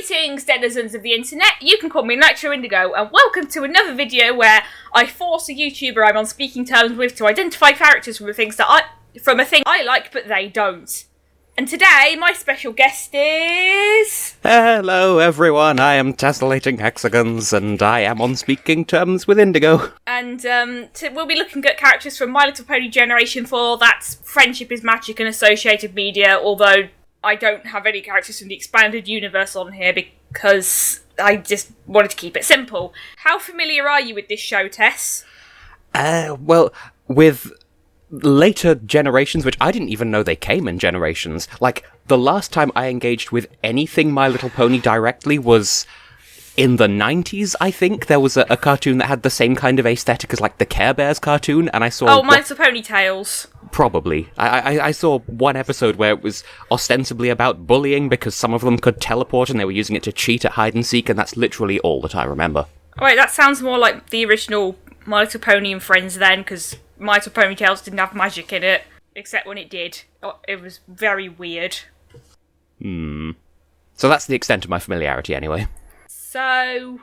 Greetings, denizens of the internet. You can call me Nitro Indigo, and welcome to another video where I force a YouTuber I'm on speaking terms with to identify characters from a thing I like, but they don't. And today, my special guest is... Hello everyone, I am Tessellating Hexagons, and I am on speaking terms with Indigo. And we'll be looking at characters from My Little Pony Generation 4, that's Friendship is Magic and Associated Media, although I don't have any characters from the expanded universe on here because I just wanted to keep it simple. How familiar are you with this show, Tess? Well, with later generations, which I didn't even know they came in generations. Like, the last time I engaged with anything My Little Pony directly was in the 90s, I think. There was a cartoon that had the same kind of aesthetic as, like, the Care Bears cartoon, and I saw... Oh, My Little Pony Tales. Probably. I saw one episode where it was ostensibly about bullying because some of them could teleport and they were using it to cheat at hide-and-seek, and that's literally all that I remember. Oh, wait, that sounds more like the original My Little Pony and Friends then, because My Little Pony Tales didn't have magic in it, except when it did. It was very weird. So that's the extent of my familiarity, anyway. So,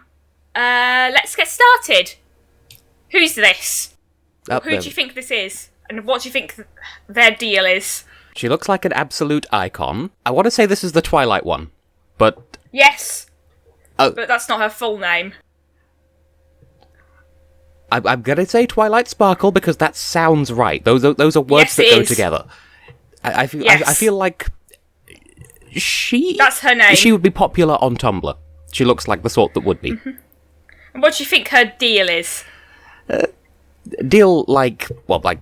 let's get started. Who's this? Who do you think this is? And what do you think their deal is? She looks like an absolute icon. I want to say this is the Twilight one, but... Yes! But that's not her full name. I'm gonna say Twilight Sparkle because that sounds right. Those are words that go together. I feel like she... That's her name. She would be popular on Tumblr. She looks like the sort that would be. Mm-hmm. And what do you think her deal is? Deal, like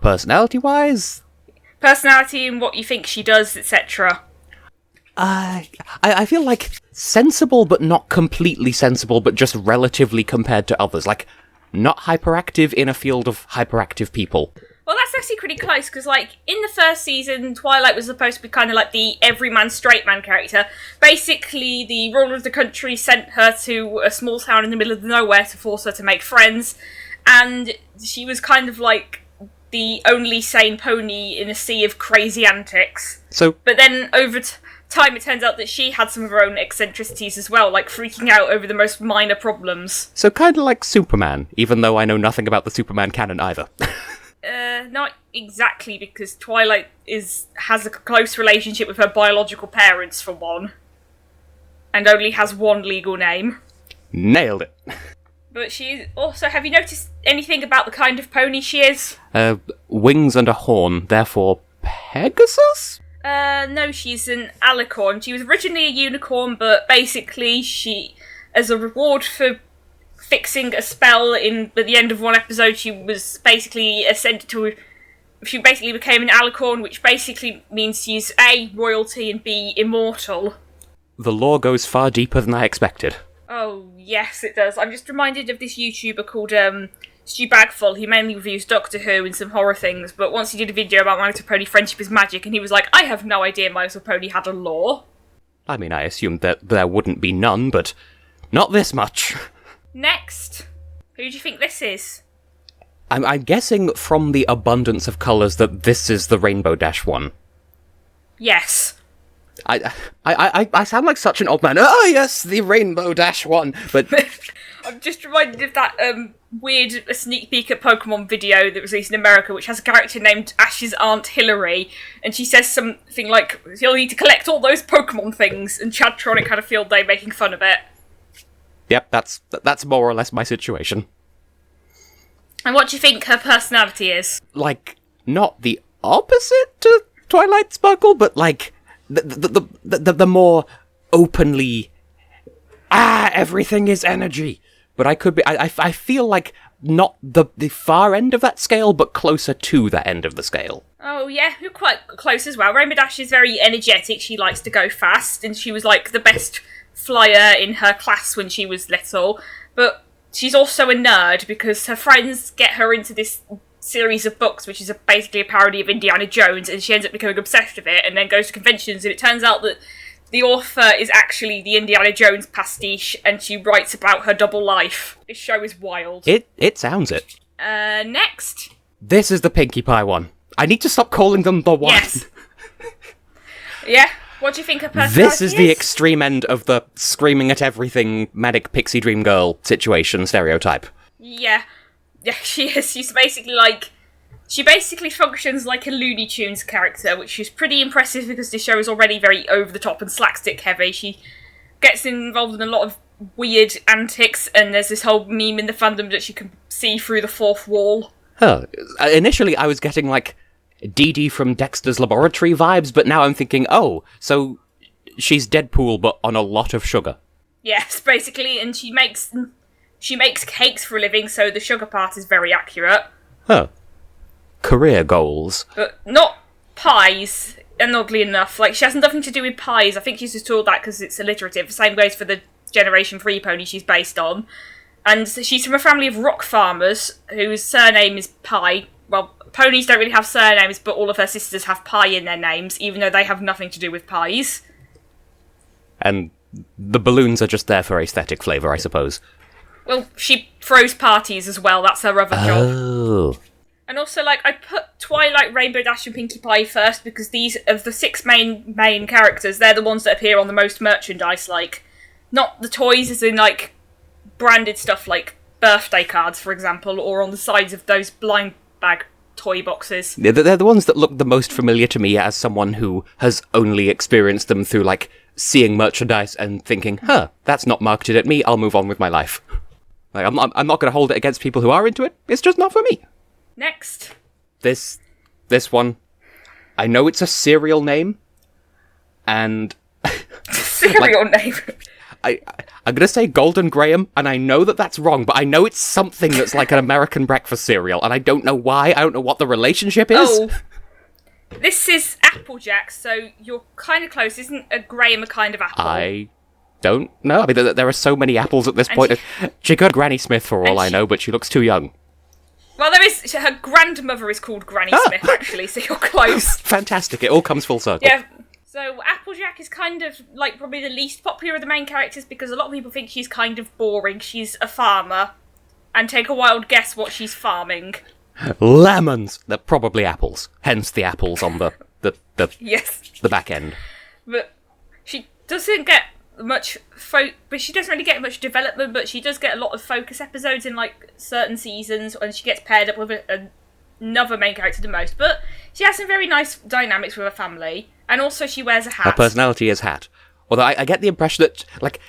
personality-wise? Personality and what you think she does, etc. I feel like sensible, but not completely sensible, but just relatively compared to others. Like, not hyperactive in a field of hyperactive people. Well, that's actually pretty close, because, like, in the first season, Twilight was supposed to be kind of like the everyman straight man character. Basically, the ruler of the country sent her to a small town in the middle of nowhere to force her to make friends, and she was kind of like the only sane pony in a sea of crazy antics. But then, over time, it turns out that she had some of her own eccentricities as well, like freaking out over the most minor problems. So kind of like Superman, even though I know nothing about the Superman canon either. Not exactly, because Twilight has a close relationship with her biological parents, for one. And only has one legal name. Nailed it. But she also... Have you noticed anything about the kind of pony she is? Wings and a horn, therefore Pegasus? No, she's an alicorn. She was originally a unicorn, but basically she, as a reward for fixing a spell at the end of one episode, she was basically she basically became an alicorn, which basically means she's A, royalty, and B, immortal. The lore goes far deeper than I expected. Oh, yes, it does. I'm just reminded of this YouTuber called Stu Bagfull. He mainly reviews Doctor Who and some horror things, but once he did a video about My Little Pony Friendship is Magic, and he was like, I have no idea My Little Pony had a lore. I mean, I assumed that there wouldn't be none, but not this much. Next, who do you think this is? I'm guessing from the abundance of colours that this is the Rainbow Dash one. Yes. I sound like such an old man. Oh yes, the Rainbow Dash one. But I'm just reminded of that weird sneak peek at Pokemon video that was released in America, which has a character named Ash's Aunt Hillary, and she says something like, "You'll need to collect all those Pokemon things," and Chadtronic had a field day making fun of it. Yep, that's more or less my situation. And what do you think her personality is? Like, not the opposite to Twilight Sparkle, but like the more openly, everything is energy. But I could be, I feel like not the far end of that scale, but closer to that end of the scale. Oh yeah, you're quite close as well. Rainbow Dash is very energetic, she likes to go fast, and she was like the best flyer in her class when she was little, but she's also a nerd because her friends get her into this series of books which is basically a parody of Indiana Jones, and she ends up becoming obsessed with it and then goes to conventions, and it turns out that the author is actually the Indiana Jones pastiche, and she writes about her double life. This show is wild. It sounds it. Next. This is the Pinkie Pie one. I need to stop calling them the one. Yes. Yeah. What do you think her personality This is the extreme end of the screaming at everything manic pixie dream girl situation stereotype. Yeah, she is. She's basically like... She basically functions like a Looney Tunes character, which is pretty impressive because the show is already very over-the-top and slapstick heavy. She gets involved in a lot of weird antics, and there's this whole meme in the fandom that she can see through the fourth wall. Huh. Initially, I was getting, like, Dee Dee from Dexter's Laboratory vibes, but now I'm thinking, oh, so she's Deadpool, but on a lot of sugar. Yes, basically, and she makes cakes for a living, so the sugar part is very accurate. Huh. Career goals. But not pies, and oddly enough. Like, she has nothing to do with pies. I think she's just told that because it's alliterative. The same goes for the Generation 3 pony she's based on. And she's from a family of rock farmers whose surname is Pie. Well, ponies don't really have surnames, but all of her sisters have Pie in their names, even though they have nothing to do with pies. And the balloons are just there for aesthetic flavour, I suppose. Well, she throws parties as well. That's her other job. Oh. And also, like, I put Twilight, Rainbow Dash, and Pinkie Pie first because these, of the 6 main characters, they're the ones that appear on the most merchandise, like, not the toys as in, like, branded stuff like birthday cards, for example, or on the sides of those blind bag toy boxes. They're the ones that look the most familiar to me as someone who has only experienced them through, like, seeing merchandise and thinking, huh, that's not marketed at me, I'll move on with my life. Like, I'm not going to hold it against people who are into it, it's just not for me. Next. This one, I know it's a serial name, and... Serial name? I'm going to say Golden Graham, and I know that that's wrong, but I know it's something that's like an American breakfast cereal, and I don't know why, I don't know what the relationship is. Oh. This is Applejack, so you're kind of close. Isn't a Graham a kind of apple? I don't know. I mean, there are so many apples at this point. She could Granny Smith for all I know, but she looks too young. Well, her grandmother is called Granny Smith, actually, so you're close. Fantastic, it all comes full circle. Yeah, so Applejack is kind of, like, probably the least popular of the main characters because a lot of people think she's kind of boring. She's a farmer, and take a wild guess what she's farming. Lemons! They're probably apples, hence the apples on the yes. the back end. But she doesn't get much but she doesn't really get much development, but she does get a lot of focus episodes in like certain seasons, and she gets paired up with another main character the most. But she has some very nice dynamics with her family, and also she wears a hat. Her personality is hat. Although I get the impression that, like,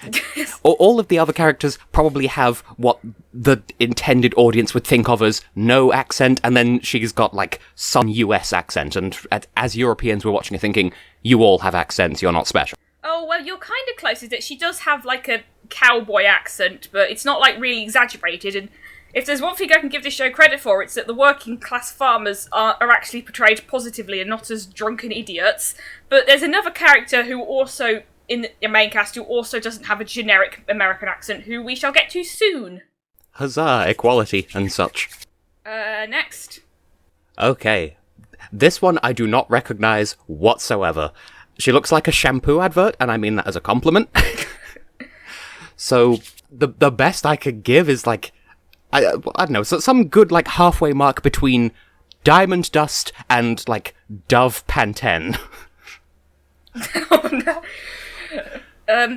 all of the other characters probably have what the intended audience would think of as no accent, and then she's got, like, some US accent, and as Europeans we're watching her thinking, you all have accents, you're not special. Oh, well, you're kind of close, is that she does have, like, a cowboy accent, but it's not, like, really exaggerated, and if there's one thing I can give this show credit for, it's that the working-class farmers are actually portrayed positively and not as drunken idiots. But there's another character who also, in the main cast, who also doesn't have a generic American accent, who we shall get to soon. Huzzah, equality and such. Next. Okay. This one I do not recognise whatsoever. She looks like a shampoo advert, and I mean that as a compliment. So, the best I could give is, like, I don't know, so some good, like, halfway mark between Diamond Dust and, like, Dove Pantene. Oh, no.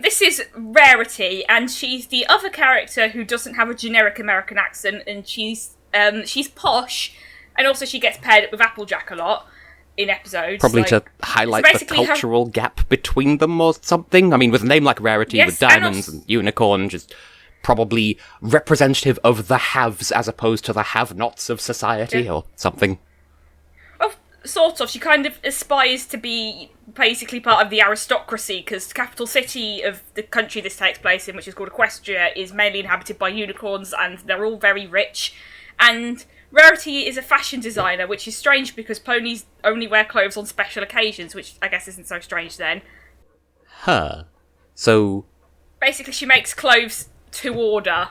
This is Rarity, and she's the other character who doesn't have a generic American accent, and she's posh, and also she gets paired up with Applejack a lot in episodes. Probably like, to highlight the cultural gap between them or something. I mean, with a name like Rarity, yes, with diamonds and unicorn, just probably representative of the haves as opposed to the have-nots of society or something. Well, sort of. She kind of aspires to be basically part of the aristocracy, because the capital city of the country this takes place in, which is called Equestria, is mainly inhabited by unicorns, and they're all very rich. And Rarity is a fashion designer, which is strange because ponies only wear clothes on special occasions, which I guess isn't so strange then. Huh. So... basically, she makes clothes to order.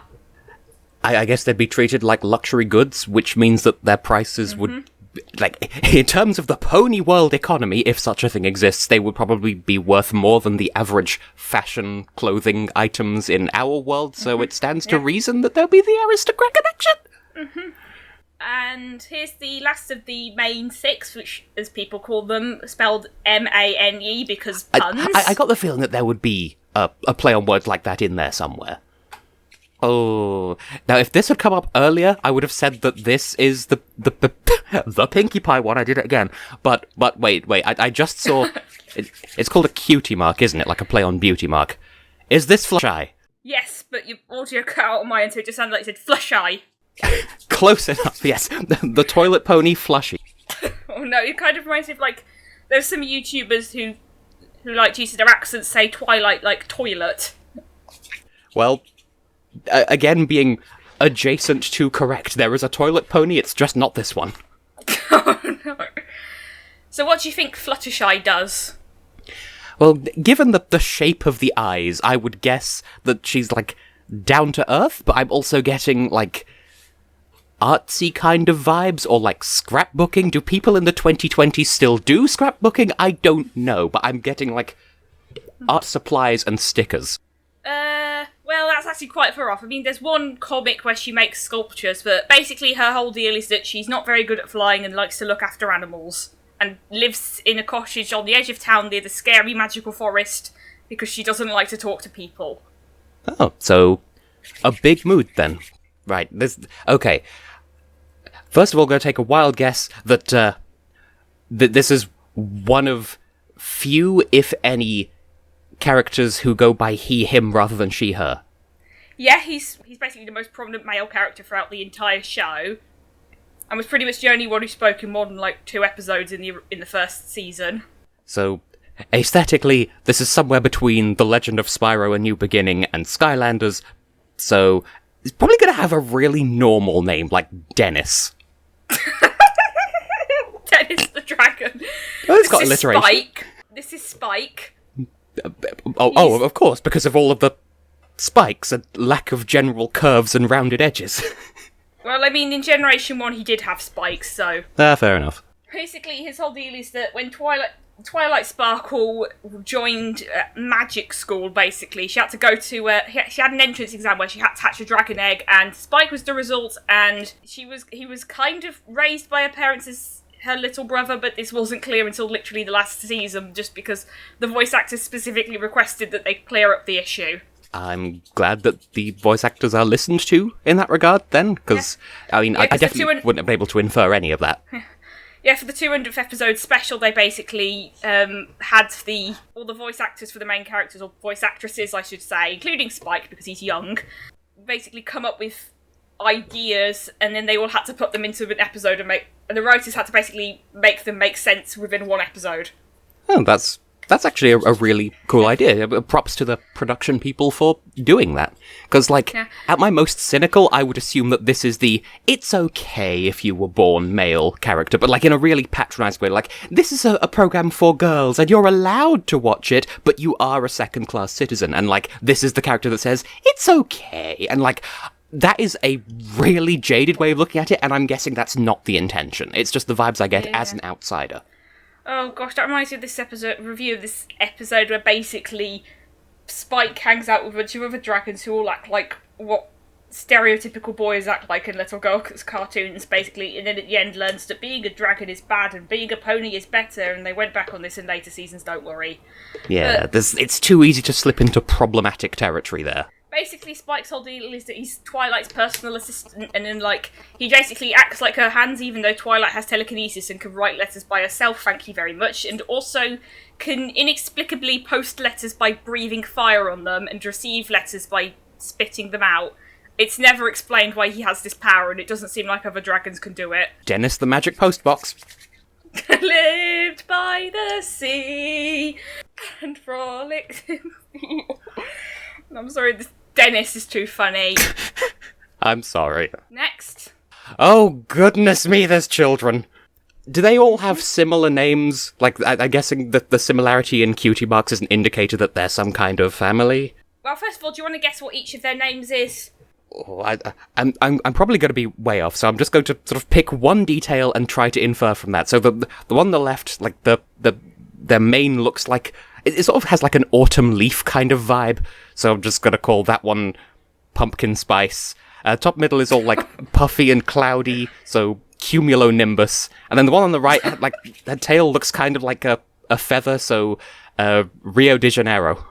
I guess they'd be treated like luxury goods, which means that their prices would... like, in terms of the pony world economy, if such a thing exists, they would probably be worth more than the average fashion clothing items in our world, so it stands to reason that there'll be the aristocrat connection. And here's the last of the main 6, which, as people call them, spelled M-A-N-E because puns. I got the feeling that there would be a play on words like that in there somewhere. Oh, now if this had come up earlier, I would have said that this is the the Pinkie Pie one. I did it again, but wait, I just saw it's called a cutie mark, isn't it? Like a play on beauty mark. Is this Flush-Eye? Yes, but your audio cut out on my end, so it just sounded like it said Flush-Eye. Close enough. Yes, the toilet pony Flushy. Oh no, it kind of reminds me of like there's some YouTubers who like to use their accents say Twilight like toilet. Well. Again, being adjacent to correct, there is a toilet pony, it's just not this one. Oh no. So what do you think Fluttershy does? Well, given the shape of the eyes, I would guess that she's, like, down to earth, but I'm also getting, like, artsy kind of vibes, or, like, scrapbooking. Do people in the 2020s still do scrapbooking? I don't know, but I'm getting, like, art supplies and stickers. Well, that's actually quite far off. I mean, there's one comic where she makes sculptures, but basically her whole deal is that she's not very good at flying and likes to look after animals, and lives in a cottage on the edge of town near the scary magical forest because she doesn't like to talk to people. Oh, so a big mood then. Right, okay. First of all, I'm going to take a wild guess that that this is one of few, if any, characters who go by he, him, rather than she, her. Yeah, he's basically the most prominent male character throughout the entire show, and was pretty much the only one who spoke in more than like 2 episodes in the first season. So, aesthetically, this is somewhere between The Legend of Spyro: A New Beginning and Skylanders, so it's probably going to have a really normal name, like Dennis. Dennis the Dragon. Oh, it's got alliteration. Spike. This is Spike. Oh, of course, because of all of the spikes and lack of general curves and rounded edges. Well, I mean, in Generation 1 he did have spikes, so... Fair enough. Basically, his whole deal is that when Twilight Sparkle joined magic school, basically, she had to go to... she had an entrance exam where she had to hatch a dragon egg, and Spike was the result, and he was kind of raised by her parents as her little brother, but this wasn't clear until literally the last season, just because the voice actors specifically requested that they clear up the issue. I'm glad that the voice actors are listened to in that regard, then, because, yeah. I mean, I definitely wouldn't have been able to infer any of that. Yeah, for the 200th episode special, they basically had all the voice actors for the main characters, or voice actresses, I should say, including Spike, because he's young, basically come up with ideas, and then they all had to put them into an episode and the writers had to basically make them make sense within one episode. Oh, that's actually a really cool idea. Props to the production people for doing that. Because, at my most cynical, I would assume that this is the it's okay if you were born male character, but, in a really patronised way. This is a program for girls, and you're allowed to watch it, but you are a second-class citizen. And, this is the character that says, it's okay. And, that is a really jaded way of looking at it, and I'm guessing that's not the intention. It's just the vibes I get as an outsider. Oh gosh, that reminds me of this review of this episode where basically Spike hangs out with a bunch of other dragons who all act like what stereotypical boys act like in little girls' cartoons, basically, and then at the end learns that being a dragon is bad and being a pony is better, and they went back on this in later seasons, don't worry. Yeah, it's too easy to slip into problematic territory there. Basically, Spike's whole deal is that he's Twilight's personal assistant, and then, he basically acts like her hands, even though Twilight has telekinesis and can write letters by herself, thank you very much, and also can inexplicably post letters by breathing fire on them and receive letters by spitting them out. It's never explained why he has this power, and it doesn't seem like other dragons can do it. Dennis the Magic Postbox. Lived by the sea and frolicked in the... I'm sorry, this Dennis is too funny. I'm sorry. Next. Oh, goodness me, there's children. Do they all have similar names? I'm guessing that the similarity in cutie marks is an indicator that they're some kind of family? Well, first of all, do you want to guess what each of their names is? Oh, I'm probably going to be way off, so I'm just going to sort of pick one detail and try to infer from that. So the one on the left, their mane looks like... It sort of has an autumn leaf kind of vibe, so I'm just going to call that one pumpkin spice. Top middle is all, like, puffy and cloudy, so cumulonimbus. And then the one on the right, like, her tail looks kind of like a feather, so Rio de Janeiro.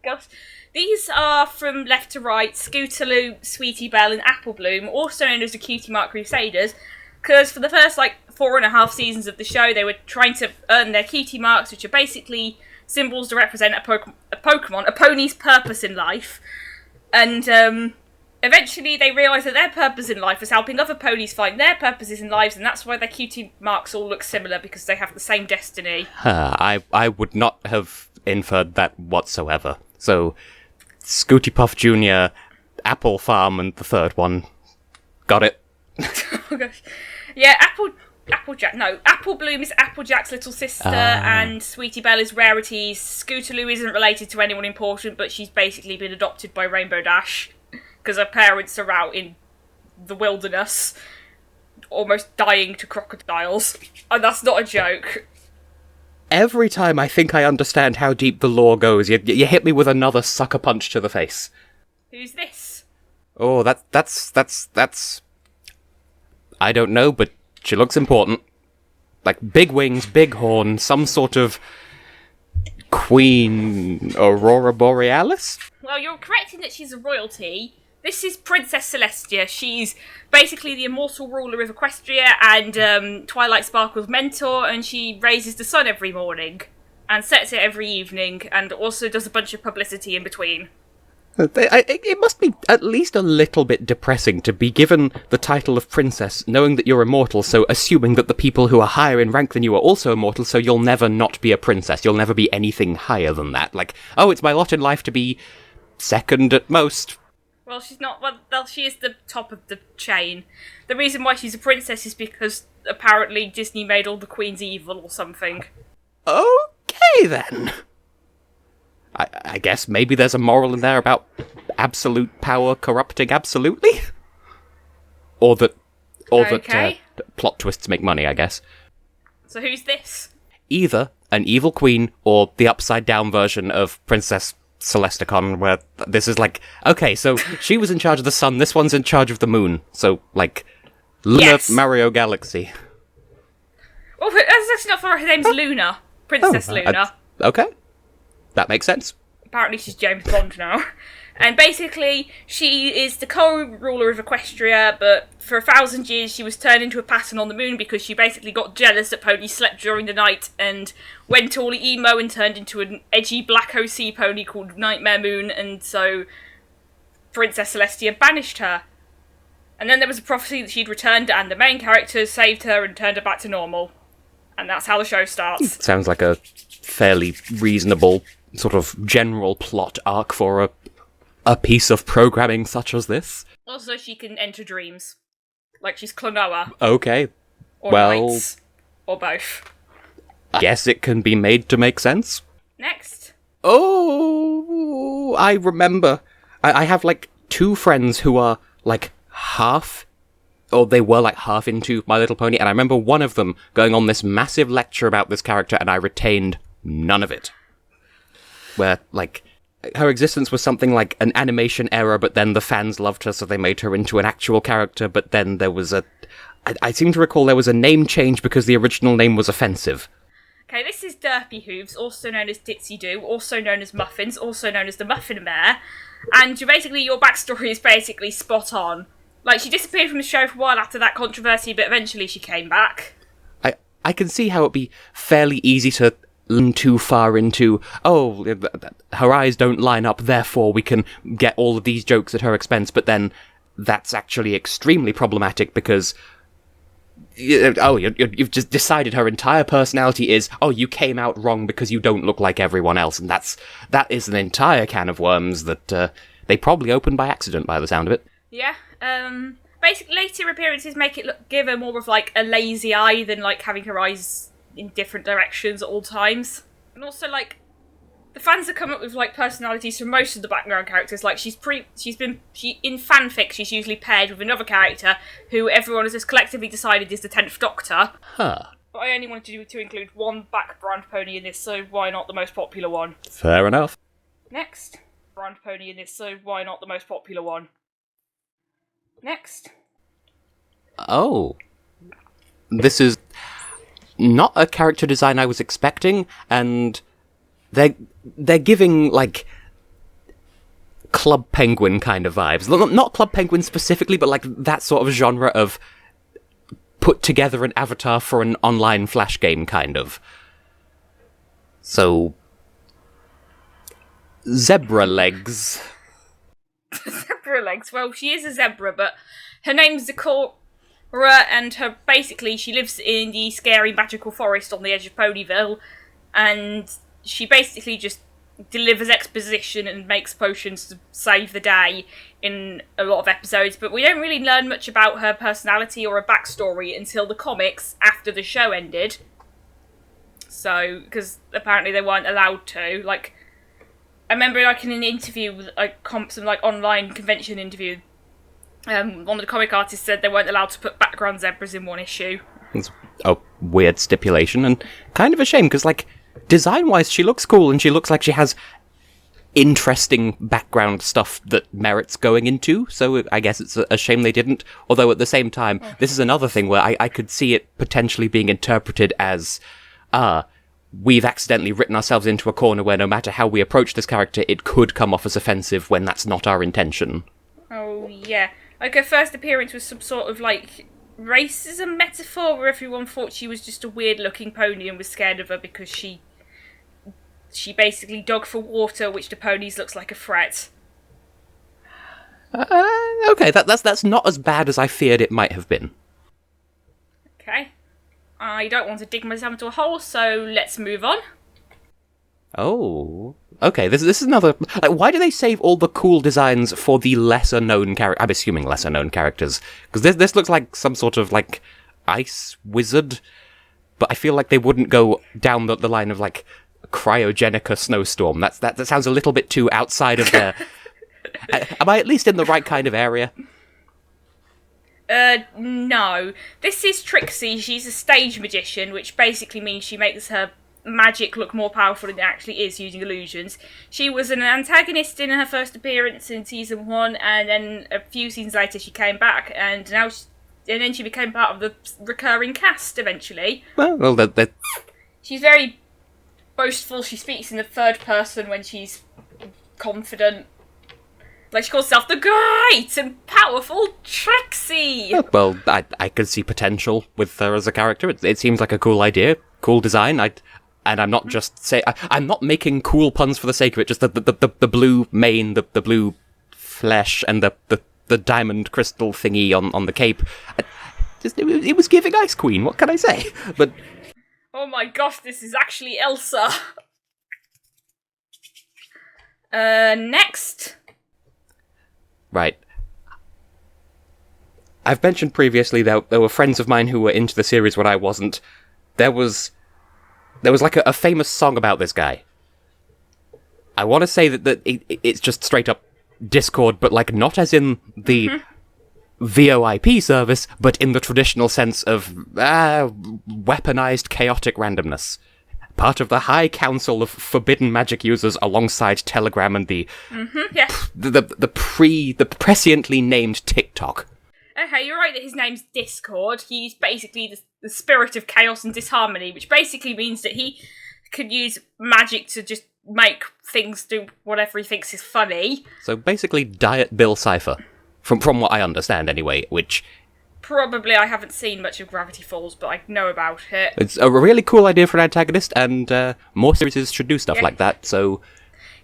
Gosh. These are from left to right, Scootaloo, Sweetie Belle, and Apple Bloom, also known as the Cutie Mark Crusaders, because for the first, 4.5 seasons of the show, they were trying to earn their Cutie Marks, which are basically symbols to represent a pony's purpose in life. And eventually they realised that their purpose in life was helping other ponies find their purposes in lives, and that's why their Cutie Marks all look similar, because they have the same destiny. I would not have inferred that whatsoever. So, Scooty Puff Jr., Apple Farm, and the third one. Got it. Oh gosh. Yeah, Apple Bloom is Applejack's little sister, and Sweetie Belle is Rarity's. Scootaloo isn't related to anyone important, but she's basically been adopted by Rainbow Dash, because her parents are out in the wilderness, almost dying to crocodiles. And that's not a joke. Every time I think I understand how deep the lore goes, you hit me with another sucker punch to the face. Who's this? Oh, that's... I don't know, but she looks important. Like, big wings, big horn, some sort of Queen Aurora Borealis? Well, you're correct in that she's a royalty. This is Princess Celestia. She's basically the immortal ruler of Equestria and Twilight Sparkle's mentor, and she raises the sun every morning and sets it every evening, and also does a bunch of publicity in between. It must be at least a little bit depressing to be given the title of princess, knowing that you're immortal, so assuming that the people who are higher in rank than you are also immortal, so you'll never not be a princess. You'll never be anything higher than that. Like, oh, it's my lot in life to be second at most. Well, she's not. Well, she is the top of the chain. The reason why she's a princess is because apparently Disney made all the queens evil or something. Okay, then. I guess maybe there's a moral in there about absolute power corrupting absolutely? Or that plot twists make money, I guess. So who's this? Either an evil queen or the upside-down version of Princess Celesticon, where this is like, okay, so she was in charge of the sun, this one's in charge of the moon. So, like, Luna Mario Galaxy. Well, that's actually not for her name's Luna. Princess Luna. Okay. That makes sense. Apparently she's James Bond now. And basically, she is the co-ruler of Equestria, but for 1,000 years she was turned into a pattern on the moon because she basically got jealous that ponies slept during the night and went all emo and turned into an edgy black OC pony called Nightmare Moon, and so Princess Celestia banished her. And then there was a prophecy that she'd returned, and the main characters saved her and turned her back to normal. And that's how the show starts. Sounds like a fairly reasonable sort of general plot arc for a piece of programming such as this. Also, she can enter dreams. Like she's Klonoa. Okay. Or Knights. Or both. I guess it can be made to make sense. Next. Oh, I remember. I have, like, 2 friends who are, like, half... or they were, like, half into My Little Pony, and I remember one of them going on this massive lecture about this character, and I retained none of it. Where, like, her existence was something like an animation error, but then the fans loved her, so they made her into an actual character, but then there was I seem to recall there was a name change because the original name was offensive. Okay, this is Derpy Hooves, also known as Ditsy Doo, also known as Muffins, also known as the Muffin Mare, and your backstory is basically spot on. Like, she disappeared from the show for a while after that controversy, but eventually she came back. I can see how it'd be fairly easy to lean too far into, oh, her eyes don't line up, therefore we can get all of these jokes at her expense, but then that's actually extremely problematic because, you've just decided her entire personality is, oh, you came out wrong because you don't look like everyone else, and that is an entire can of worms that they probably opened by accident by the sound of it. Yeah, basically later appearances give her more of, like, a lazy eye than, like, having her eyes in different directions at all times. And also, like, the fans have come up with, like, personalities for most of the background characters. Like, in fanfic, she's usually paired with another character who everyone has just collectively decided is the 10th Doctor. Huh. But I only wanted to include one background pony in this, so why not the most popular one? Fair enough. Next. brand pony in this, so why not the most popular one? Next. Oh. This is not a character design I was expecting, and they're giving, like, Club Penguin kind of vibes. Not Club Penguin specifically, but, like, that sort of genre of put together an avatar for an online flash game, kind of. So, zebra legs. Zebra legs. Well, she is a zebra, but her name's Zecora, and basically she lives in the scary magical forest on the edge of Ponyville, and she basically just delivers exposition and makes potions to save the day in a lot of episodes, but we don't really learn much about her personality or her backstory until the comics after the show ended. So, because apparently they weren't allowed to. Like, I remember, like, in an interview, some online convention interview, one of the comic artists said they weren't allowed to put background zebras in one issue. It's a weird stipulation, and kind of a shame, because, like, design-wise, she looks cool, and she looks like she has interesting background stuff that merits going into, so I guess it's a shame they didn't. Although, at the same time, this is another thing where I could see it potentially being interpreted as, we've accidentally written ourselves into a corner where no matter how we approach this character, it could come off as offensive when that's not our intention. Oh, yeah. Like, her first appearance was some sort of, like, racism metaphor where everyone thought she was just a weird-looking pony and was scared of her because she basically dug for water, which to ponies looks like a threat. Okay, that's not as bad as I feared it might have been. Okay. I don't want to dig myself into a hole, so let's move on. Oh, okay. This is another. Like, why do they save all the cool designs for the lesser known character? I'm assuming lesser known characters, because this looks like some sort of like ice wizard, but I feel like they wouldn't go down the line of like Cryogenica Snowstorm. That sounds a little bit too outside of their. Am I at least in the right kind of area? No. This is Trixie. She's a stage magician, which basically means she makes her magic look more powerful than it actually is using illusions. She was an antagonist in her first appearance in season 1, and then a few seasons later she came back, and then she became part of the recurring cast eventually. Well, She's very boastful. She speaks in the third person when she's confident. Like, she calls herself the great and powerful Trixie! Well, I could see potential with her as a character. It seems like a cool idea, cool design. And I'm not just I'm not making cool puns for the sake of it. Just the blue mane, the blue flesh, and the diamond crystal thingy on the cape. It was giving Ice Queen. What can I say? But oh my gosh, this is actually Elsa. Next. Right. I've mentioned previously there were friends of mine who were into the series when I wasn't. There was like a famous song about this guy. I want to say that it's just straight up Discord, but like not as in the VoIP service, but in the traditional sense of weaponized chaotic randomness. Part of the High Council of Forbidden Magic Users alongside Telegram and the presciently named TikTok. Okay, you're right that his name's Discord. He's basically the spirit of chaos and disharmony, which basically means that he could use magic to just make things do whatever he thinks is funny. So basically Diet Bill Cipher, from what I understand anyway, which... Probably I haven't seen much of Gravity Falls, but I know about it. It's a really cool idea for an antagonist, and more series should do stuff like that, so...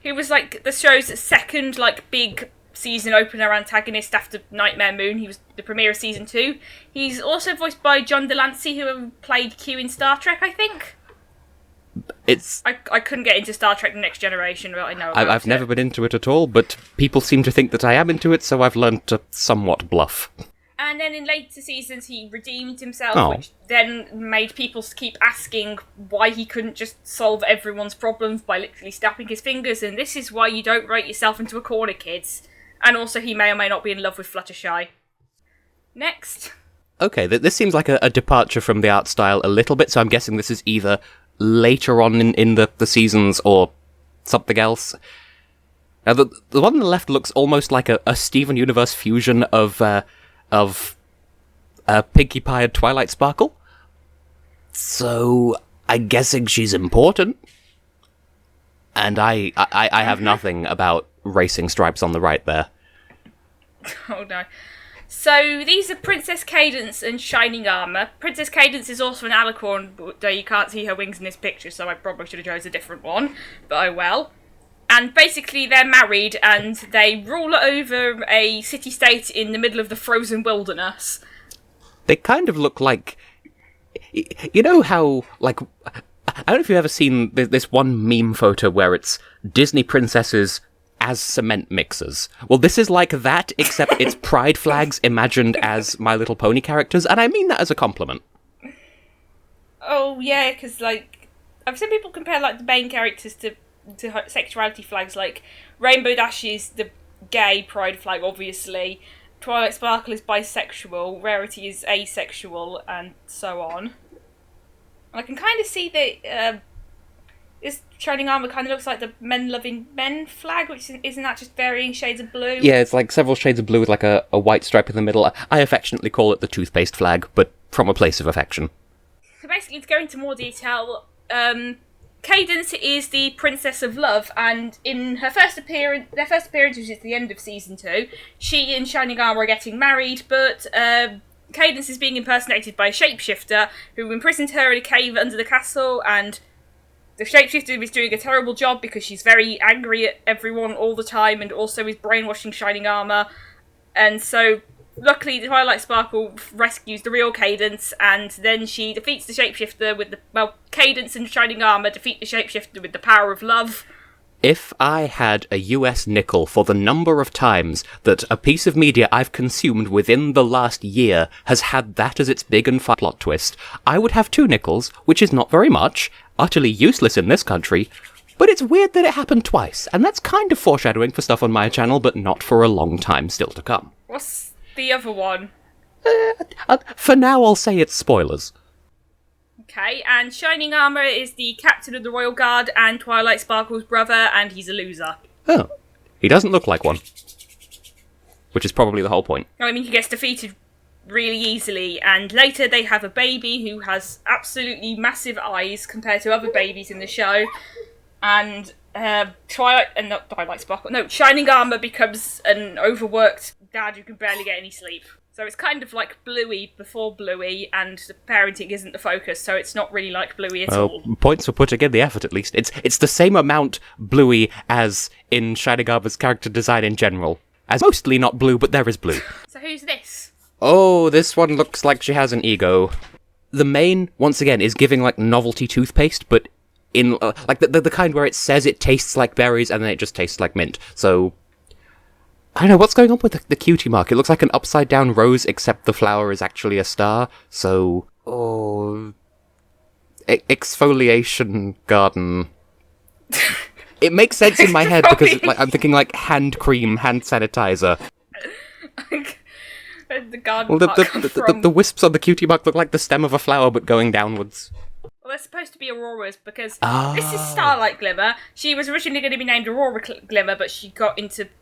He was like the show's second like big season opener antagonist after Nightmare Moon. He was the premiere of season 2. He's also voiced by John Delancey, who played Q in Star Trek, I think. I couldn't get into Star Trek The Next Generation, but I know about I've never been into it at all, but people seem to think that I am into it, so I've learned to somewhat bluff. And then in later seasons he redeemed himself, which then made people keep asking why he couldn't just solve everyone's problems by literally snapping his fingers, and this is why you don't write yourself into a corner, kids. And also he may or may not be in love with Fluttershy. Next. Okay, this seems like a departure from the art style a little bit, so I'm guessing this is either later on in the seasons or something else. Now, the one on the left looks almost like a Steven Universe fusion of Pinkie Pie and Twilight Sparkle. So, I'm guessing she's important. And I have nothing about racing stripes on the right there. Oh no. So these are Princess Cadence and Shining Armour. Princess Cadence is also an alicorn, but you can't see her wings in this picture, so I probably should have chose a different one, but oh well. And basically they're married and they rule over a city-state in the middle of the frozen wilderness. They kind of look like... You know how, like... I don't know if you've ever seen this one meme photo where it's Disney princesses as cement mixers. Well, this is like that, except it's pride flags imagined as My Little Pony characters, and I mean that as a compliment. Oh, yeah, because, like, I've seen people compare, like, the main characters to sexuality flags, like, Rainbow Dash is the gay pride flag, obviously, Twilight Sparkle is bisexual, Rarity is asexual, and so on. I can kind of see that this Shining Armour kind of looks like the Men Loving Men flag, which isn't that just varying shades of blue? Yeah, it's like several shades of blue with like a white stripe in the middle. I affectionately call it the toothpaste flag, but from a place of affection. So basically, to go into more detail, Cadence is the Princess of Love, and in their first appearance, which is the end of season 2, she and Shining Armour are getting married, but Cadence is being impersonated by a shapeshifter who imprisoned her in a cave under the castle, and the shapeshifter is doing a terrible job because she's very angry at everyone all the time and also is brainwashing Shining Armour. And so, luckily, Twilight Sparkle rescues the real Cadence, and then she defeats the shapeshifter with Cadence and Shining Armour defeat the shapeshifter with the power of love. If I had a US nickel for the number of times that a piece of media I've consumed within the last year has had that as its big and fun plot twist, I would have 2 nickels, which is not very much, utterly useless in this country, but it's weird that it happened twice, and that's kind of foreshadowing for stuff on my channel, but not for a long time still to come. What's the other one? For now, I'll say it's spoilers. Okay, and Shining Armour is the captain of the Royal Guard and Twilight Sparkle's brother, and he's a loser. Oh. He doesn't look like one. Which is probably the whole point. I mean, he gets defeated really easily, and later they have a baby who has absolutely massive eyes compared to other babies in the show, and Shining Armour becomes an overworked dad who can barely get any sleep. So it's kind of like Bluey before Bluey, and the parenting isn't the focus, so it's not really like Bluey at all. Points for putting in the effort, at least. It's the same amount Bluey as in Shining Armour's character design in general. As mostly not blue, but there is blue. So who's this? Oh, this one looks like she has an ego. The main, once again, is giving, like, novelty toothpaste, but in, like, the kind where it says it tastes like berries, and then it just tastes like mint. So, I don't know, what's going on with the cutie mark? It looks like an upside-down rose, except the flower is actually a star, so... Oh... Exfoliation garden... It makes sense in my head, because like, I'm thinking, like, hand cream, hand sanitizer. The garden the wisps on the cutie mark look like the stem of a flower, but going downwards. Well, they're supposed to be auroras, because this is Starlight Glimmer. She was originally going to be named Aurora Glimmer, but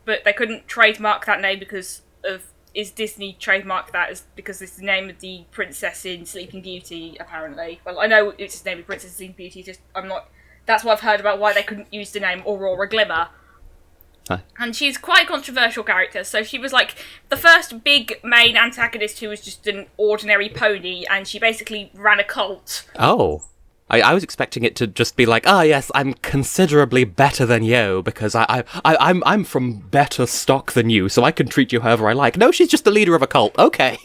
but they couldn't trademark that name because of... Is Disney trademarked that because it's the name of the princess in Sleeping Beauty, apparently. Well, I know it's the name of Princess in Sleeping Beauty, just I'm not... That's what I've heard about why they couldn't use the name Aurora Glimmer. Huh. And she's quite a controversial character, so she was like the first big main antagonist who was just an ordinary pony, and she basically ran a cult. Oh. I was expecting it to just be like, yes, I'm considerably better than you, because I'm from better stock than you, so I can treat you however I like. No, she's just the leader of a cult. Okay.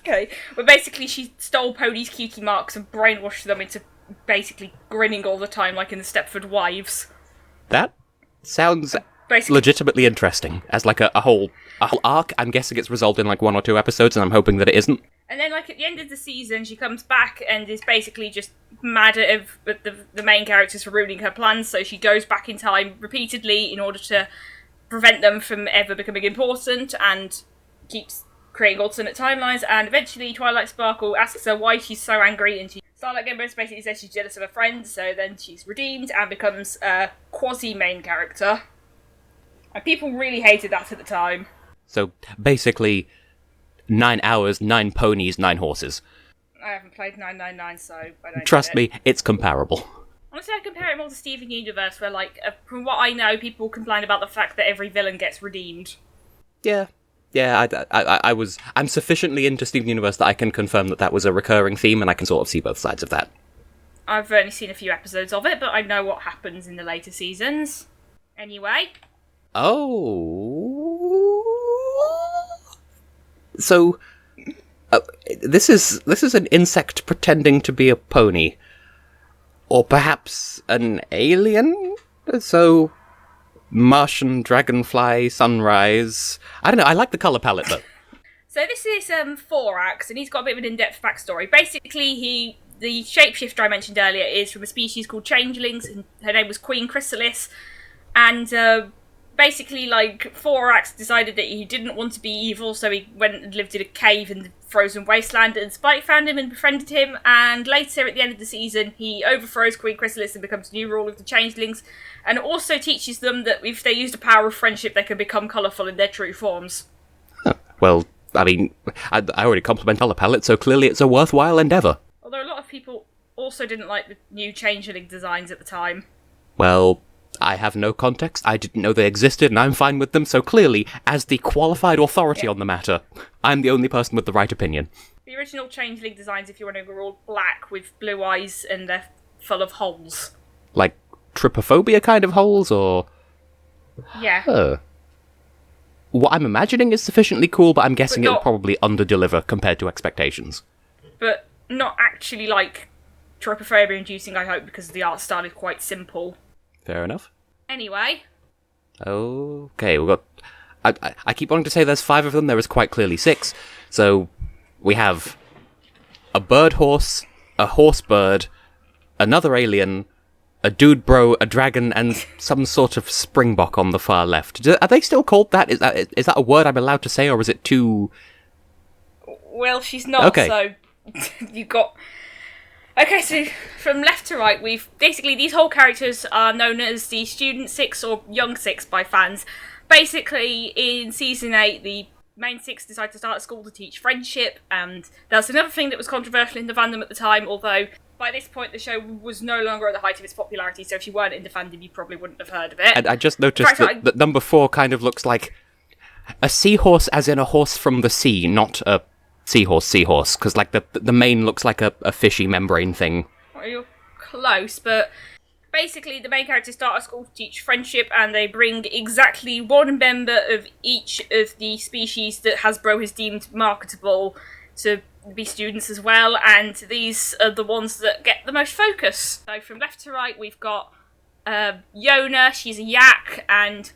Okay. But basically she stole ponies' cutie marks and brainwashed them into basically grinning all the time, like in the Stepford Wives. That sounds legitimately interesting. As like a whole arc. I'm guessing it's resolved in like 1 or 2 episodes, and I'm hoping that it isn't. And then, like, at the end of the season, she comes back and is basically just mad at the main characters for ruining her plans, so she goes back in time repeatedly in order to prevent them from ever becoming important, and keeps creating alternate timelines, and eventually Twilight Sparkle asks her why she's so angry, and Starlight Glimmer basically says she's jealous of her friend, so then she's redeemed and becomes a quasi-main character. And people really hated that at the time. So basically, 9 hours, 9 ponies, 9 horses. I haven't played 999, so I don't Trust get it. me, it's comparable. Honestly, I compare it more to Steven Universe, where, like, from what I know, people complain about the fact that every villain gets redeemed. Yeah. Yeah, I'm sufficiently into Steven Universe that I can confirm that was a recurring theme, and I can sort of see both sides of that. I've only seen a few episodes of it, but I know what happens in the later seasons. Anyway. Oh. So, this is an insect pretending to be a pony. Or perhaps an alien? So, Martian, dragonfly, sunrise. I don't know, I like the colour palette, though. So this is Thorax, and he's got a bit of an in-depth backstory. Basically, the shapeshifter I mentioned earlier is from a species called changelings, and her name was Queen Chrysalis. And basically, like, Thorax decided that he didn't want to be evil, so he went and lived in a cave in the frozen wasteland, and Spike found him and befriended him, and later, at the end of the season, he overthrows Queen Chrysalis and becomes new ruler of the changelings, and also teaches them that if they use the power of friendship, they can become colourful in their true forms. Well, I mean, I already compliment colour palette, so clearly it's a worthwhile endeavour. Although a lot of people also didn't like the new changeling designs at the time. Well, I have no context, I didn't know they existed, and I'm fine with them, so clearly, as the qualified authority on the matter, I'm the only person with the right opinion. The original changeling designs, if you want to, were all black with blue eyes and they're full of holes. Like, trypophobia kind of holes, or... Yeah. What I'm imagining is sufficiently cool, but I'm guessing But it'll not- probably underdeliver compared to expectations. But not actually, like, trypophobia-inducing, I hope, because the art style is quite simple. Fair enough. Anyway. Okay, we've got... I keep wanting to say there's 5 of them, there is quite clearly 6. So, we have a bird horse, a horse bird, another alien, a dude bro, a dragon, and some sort of springbok on the far left. Are they still called that? Is that a word I'm allowed to say, or is it too... Well, she's not, Okay. so you got... Okay, so from left to right, we've... Basically, these whole characters are known as the Student 6 or Young 6 by fans. Basically, in Season 8, the main 6 decided to start a school to teach friendship, and that's another thing that was controversial in the fandom at the time, although by this point the show was no longer at the height of its popularity, so if you weren't in the fandom, you probably wouldn't have heard of it. And I just noticed that number 4 kind of looks like a seahorse, as in a horse from the sea, not a seahorse, because like the mane looks like a fishy membrane thing. Well, you're close, but basically the main characters start a school to teach friendship, and they bring exactly one member of each of the species that Hasbro has deemed marketable to be students as well, and these are the ones that get the most focus. So from left to right, we've got Yona. She's a yak, and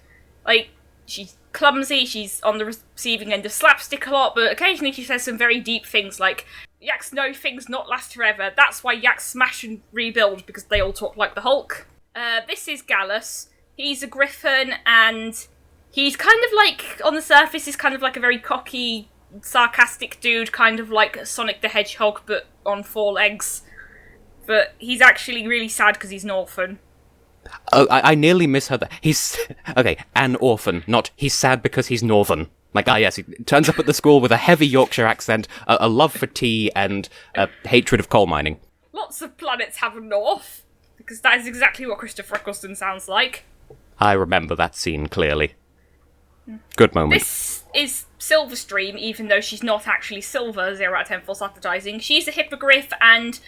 like she's clumsy, she's on the receiving end of slapstick a lot, but occasionally she says some very deep things like, yaks know things not last forever, that's why yaks smash and rebuild, because they all talk like the Hulk. This is Gallus. He's a griffin, and he's kind of like, on the surface, is kind of like a very cocky, sarcastic dude, kind of like Sonic the Hedgehog, but on 4 legs. But he's actually really sad because he's an orphan. Oh, I nearly misheard that. He's... Okay, an orphan, not he's sad because he's northern. Like, yes, he turns up at the school with a heavy Yorkshire accent, a love for tea, and a hatred of coal mining. Lots of planets have a north, because that is exactly what Christopher Eccleston sounds like. I remember that scene clearly. Good moment. This is Silverstream, even though she's not actually silver, 0 out of 10 false advertising. She's a hippogriff, and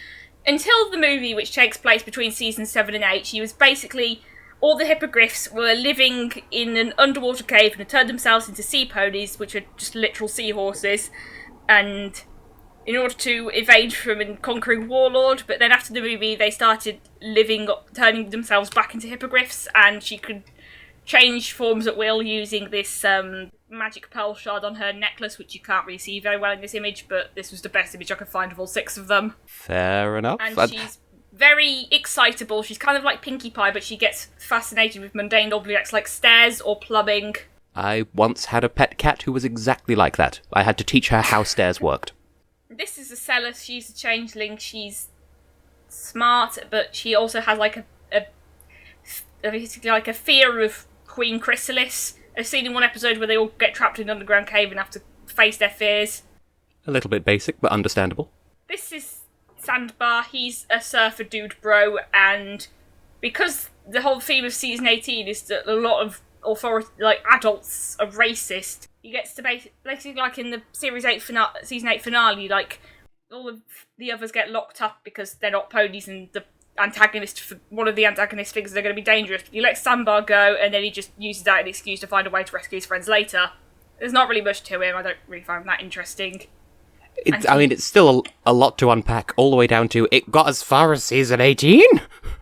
until the movie, which takes place between seasons 7 and 8, she was basically... All the hippogriffs were living in an underwater cave and had turned themselves into sea ponies, which are just literal seahorses, and in order to evade from a conquering warlord, but then after the movie they started turning themselves back into hippogriffs, and she could change forms at will using this magic pearl shard on her necklace, which you can't really see very well in this image, but this was the best image I could find of all 6 of them. Fair enough. And she's very excitable. She's kind of like Pinkie Pie, but she gets fascinated with mundane objects like stairs or plumbing. I once had a pet cat who was exactly like that. I had to teach her how stairs worked. This is a Celis. She's a changeling. She's smart, but she also has like basically like a fear of Queen Chrysalis, a scene in one episode where they all get trapped in an underground cave and have to face their fears. A little bit basic, but understandable. This is Sandbar. He's a surfer dude bro, and because the whole theme of season 18 is that a lot of adults are racist, he gets to basically, like in the season 8 finale, like, all of the others get locked up because they're not ponies, and one of the antagonist figures are going to be dangerous. He lets Sandbar go, and then he just uses that as an excuse to find a way to rescue his friends later. There's not really much to him. I don't really find him that interesting. It's still a lot to unpack, all the way down to it got as far as season 18?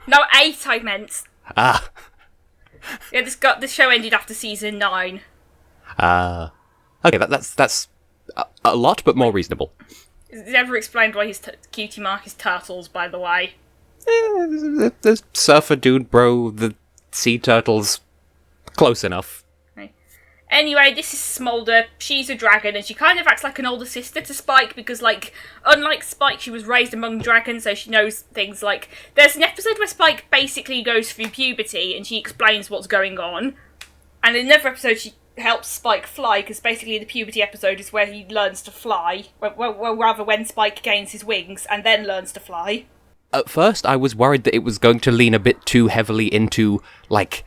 No, 8 I meant. Ah. Yeah, this show ended after season 9. Okay, that's a lot, but more reasonable. It's never explained why his cutie mark is turtles, by the way. The surfer dude bro, the sea turtles, close enough. Anyway, this is Smolder. She's a dragon, and she kind of acts like an older sister to Spike because, like, unlike Spike, she was raised among dragons, so she knows things like... There's an episode where Spike basically goes through puberty, and she explains what's going on. And in another episode, she helps Spike fly, because basically the puberty episode is where he learns to fly. Well, rather when Spike gains his wings, and then learns to fly. At first, I was worried that it was going to lean a bit too heavily into, like...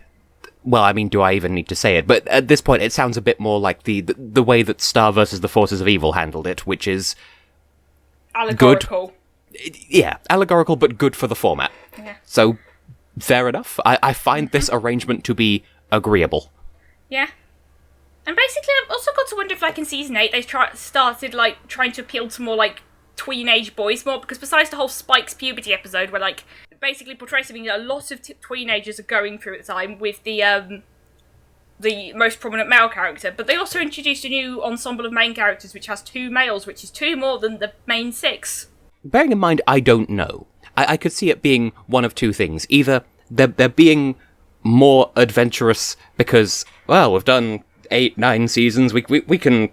Well, I mean, do I even need to say it? But at this point, it sounds a bit more like the way that Star versus the Forces of Evil handled it, which is... Allegorical. Good. Yeah, allegorical, but good for the format. Yeah. So, fair enough. I find this arrangement to be agreeable. Yeah. And basically, I've also got to wonder if, like, in season 8, they started, like, trying to appeal to more, like, tween-age boys more, because besides the whole Spike's puberty episode, where, like, basically portrays something that a lot of teenagers are going through at the time with the most prominent male character, but they also introduced a new ensemble of main characters which has 2 males, which is 2 more than the main 6. Bearing in mind, I don't know. I could see it being one of 2 things. Either they're being more adventurous because, well, we've done 8, 9 seasons, we can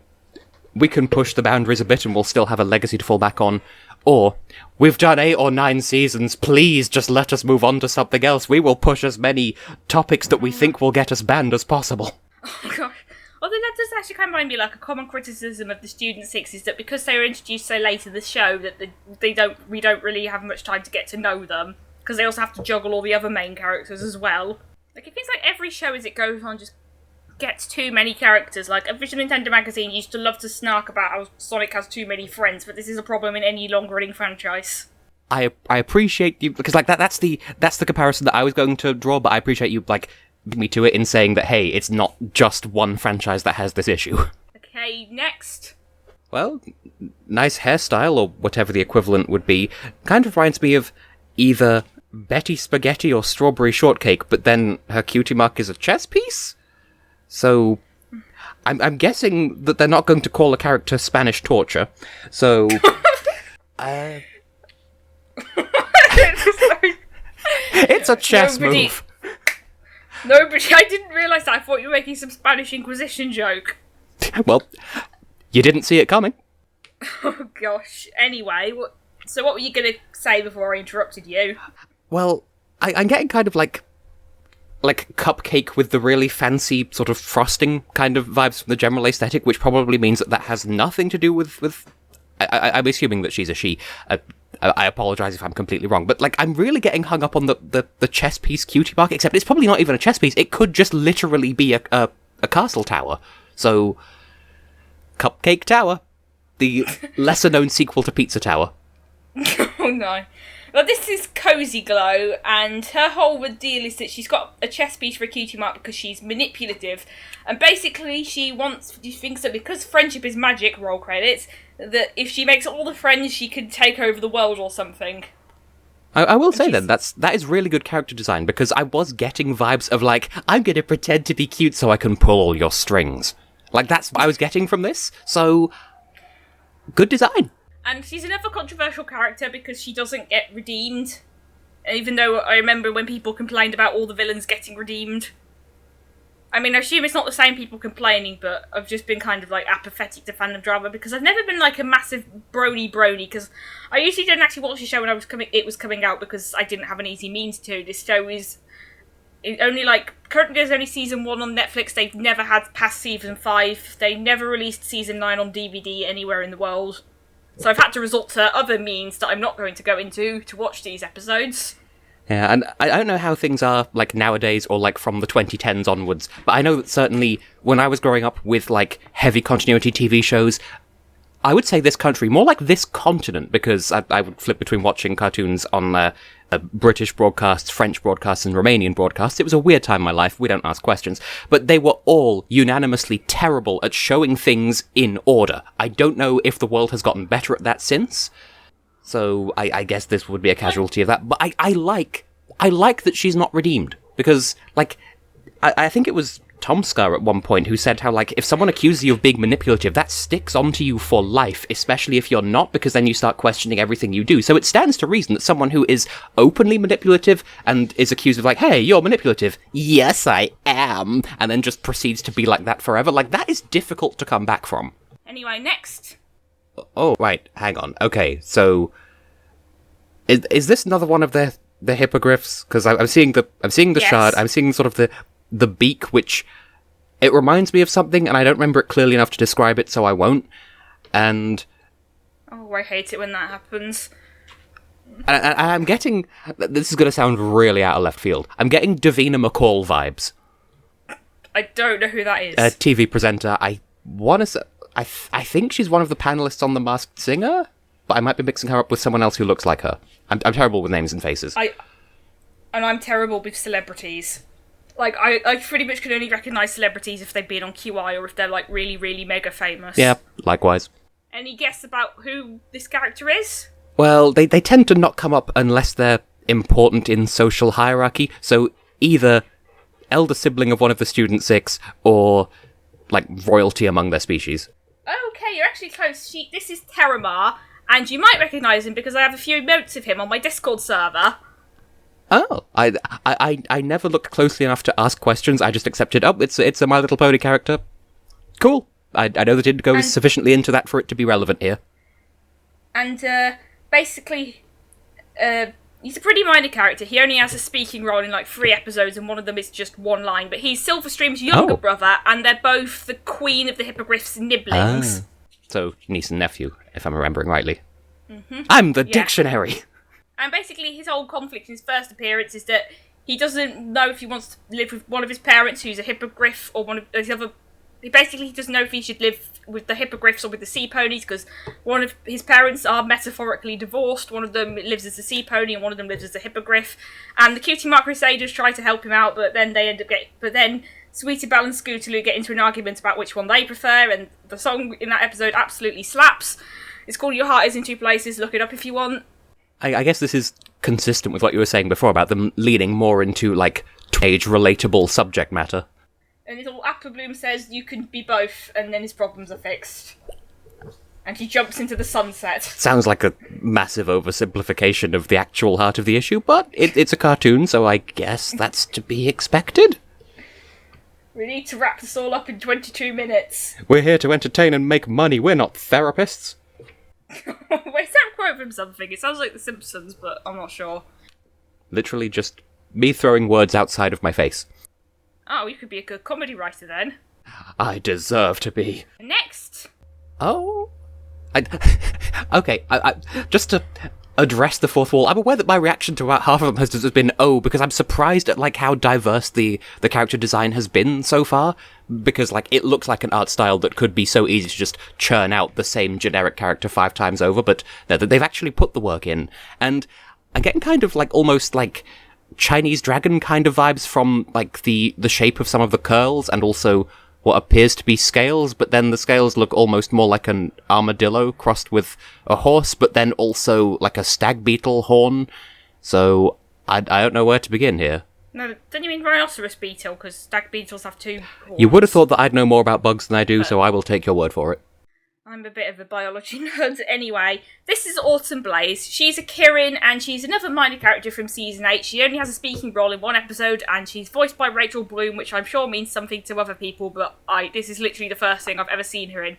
push the boundaries a bit and we'll still have a legacy to fall back on. Or, we've done 8 or 9 seasons, please just let us move on to something else. We will push as many topics that we think will get us banned as possible. Oh gosh. Although that does actually kind of remind me, like, a common criticism of the Student 6 is that because they were introduced so late in the show that we don't really have much time to get to know them, because they also have to juggle all the other main characters as well. Like, it feels like every show as it goes on just gets too many characters. Like, Official Nintendo Magazine used to love to snark about how Sonic has too many friends, but this is a problem in any long-running franchise. I appreciate you, because, like, that's the comparison that I was going to draw, but I appreciate you, like, beat me to it in saying that, hey, it's not just one franchise that has this issue. Okay, next. Well, nice hairstyle, or whatever the equivalent would be, kind of reminds me of either Betty Spaghetti or Strawberry Shortcake, but then her cutie mark is a chess piece? So, I'm guessing that they're not going to call a character Spanish Torture, so... It's a chess move. Nobody, I didn't realise that. I thought you were making some Spanish Inquisition joke. Well, you didn't see it coming. Oh gosh. Anyway, so what were you going to say before I interrupted you? Well, I'm getting kind of like cupcake with the really fancy sort of frosting kind of vibes from the general aesthetic, which probably means that has nothing to do with I'm assuming that she's a she. I apologise if I'm completely wrong, but, like, I'm really getting hung up on the chess piece cutie mark, except it's probably not even a chess piece. It could just literally be a castle tower. So, Cupcake Tower, the lesser-known sequel to Pizza Tower. Oh no. Well, this is Cozy Glow, and her whole deal is that she's got a chess piece for a cutie mark because she's manipulative, and basically she thinks that because friendship is magic, roll credits, that if she makes all the friends, she can take over the world or something. I will say then, that is really good character design, because I was getting vibes of, like, I'm going to pretend to be cute so I can pull all your strings. Like, that's what I was getting from this, so good design. And she's another controversial character because she doesn't get redeemed. Even though I remember when people complained about all the villains getting redeemed. I mean, I assume it's not the same people complaining, but I've just been kind of, like, apathetic to fandom drama because I've never been, like, a massive brony, because I usually don't actually watch the show when it was coming out because I didn't have an easy means to. This show is Currently there's only season 1 on Netflix. They've never had past season 5. They never released season 9 on DVD anywhere in the world. So I've had to resort to other means that I'm not going to go into to watch these episodes. Yeah, and I don't know how things are, like, nowadays or, like, from the 2010s onwards, but I know that certainly when I was growing up with, like, heavy continuity TV shows, I would say this country, more like this continent, because I would flip between watching cartoons on British broadcasts, French broadcasts, and Romanian broadcasts. It was a weird time in my life. We don't ask questions. But they were all unanimously terrible at showing things in order. I don't know if the world has gotten better at that since. So I guess this would be a casualty of that. But I like that she's not redeemed. Because, like, I think it was Tom Scar at one point who said how, like, if someone accuses you of being manipulative, that sticks onto you for life, especially if you're not, because then you start questioning everything you do. So it stands to reason that someone who is openly manipulative and is accused of, like, hey, you're manipulative, yes, I am, and then just proceeds to be like that forever, like, that is difficult to come back from. Anyway, next. Oh, right, hang on. Okay, so is this another one of the hippogriffs? Because I'm seeing the Yes. shard, I'm seeing sort of the beak, which it reminds me of something, and I don't remember it clearly enough to describe it, so I won't. And Oh, I hate it when that happens. I'm getting, this is going to sound really out of left field, I'm getting Davina McCall vibes. I don't know who that is. A TV presenter. I want to say, I think she's one of the panelists on The Masked Singer, but I might be mixing her up with someone else who looks like her. I'm terrible with names and faces. And I'm terrible with celebrities. Like, I pretty much can only recognise celebrities if they've been on QI or if they're, like, really, really mega famous. Yeah, likewise. Any guess about who this character is? Well, they tend to not come up unless they're important in social hierarchy, so either elder sibling of one of the Student Six or, like, royalty among their species. Okay, you're actually close. This is Terramar, and you might recognise him because I have a few notes of him on my Discord server. Oh, I never looked closely enough to ask questions. I just accepted, it's a My Little Pony character. Cool. I know that it goes sufficiently into that for it to be relevant here. And, basically, he's a pretty minor character. He only has a speaking role in, like, 3 episodes, and one of them is just one line. But he's Silverstream's younger brother, and they're both the queen of the Hippogriff's nibblings. So, niece and nephew, if I'm remembering rightly. Mm-hmm. I'm the dictionary! And basically his whole conflict in his first appearance is that he doesn't know if he wants to live with one of his parents who's a hippogriff or one of his other... Basically, he doesn't know if he should live with the hippogriffs or with the sea ponies because one of his parents are metaphorically divorced. One of them lives as a sea pony and one of them lives as a hippogriff. And the Cutie Mark Crusaders try to help him out, but then they end up getting... But then Sweetie Belle and Scootaloo get into an argument about which one they prefer, and the song in that episode absolutely slaps. It's called Your Heart Is in Two Places. Look it up if you want. I guess this is consistent with what you were saying before about them leaning more into, like, age-relatable subject matter. And little Apple Bloom says you can be both, and then his problems are fixed. And he jumps into the sunset. Sounds like a massive oversimplification of the actual heart of the issue, but it's a cartoon, so I guess that's to be expected. We need to wrap this all up in 22 minutes. We're here to entertain and make money, we're not therapists. Wait, is that a quote from something? It sounds like The Simpsons, but I'm not sure. Literally just me throwing words outside of my face. Oh, you could be a good comedy writer then. I deserve to be. Next! Oh? Okay, just to address the fourth wall, I'm aware that my reaction to about half of them has been, because I'm surprised at, like, how diverse the character design has been so far, because, like, it looks like an art style that could be so easy to just churn out the same generic character 5 times over, but they've actually put the work in, and I'm getting kind of, like, almost, like, Chinese dragon kind of vibes from, like, the shape of some of the curls, and also what appears to be scales, but then the scales look almost more like an armadillo crossed with a horse, but then also like a stag beetle horn. So I don't know where to begin here. No, don't you mean rhinoceros beetle? Because stag beetles have 2 horns. You would have thought that I'd know more about bugs than I do, so I will take your word for it. I'm a bit of a biology nerd. Anyway, this is Autumn Blaze. She's a Kirin, and she's another minor character from Season 8. She only has a speaking role in 1 episode, and she's voiced by Rachel Bloom, which I'm sure means something to other people, but this is literally the first thing I've ever seen her in.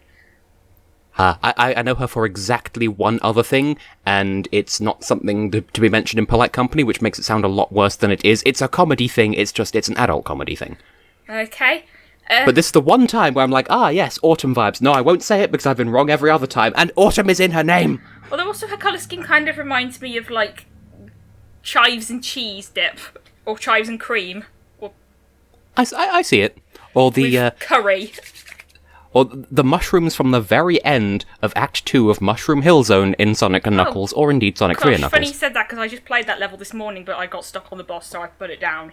I know her for exactly one other thing, and it's not something to be mentioned in polite company, which makes it sound a lot worse than it is. It's a comedy thing, it's an adult comedy thing. Okay. But this is the one time where I'm like, yes, autumn vibes. No, I won't say it because I've been wrong every other time, and autumn is in her name! Although also her colour scheme kind of reminds me of, like, chives and cheese dip, or chives and cream. Or I see it. Or the, curry. Or the mushrooms from the very end of Act 2 of Mushroom Hill Zone in Sonic & Knuckles, or indeed Sonic 3 and Knuckles. Funny you said that, because I just played that level this morning, but I got stuck on the boss, so I put it down.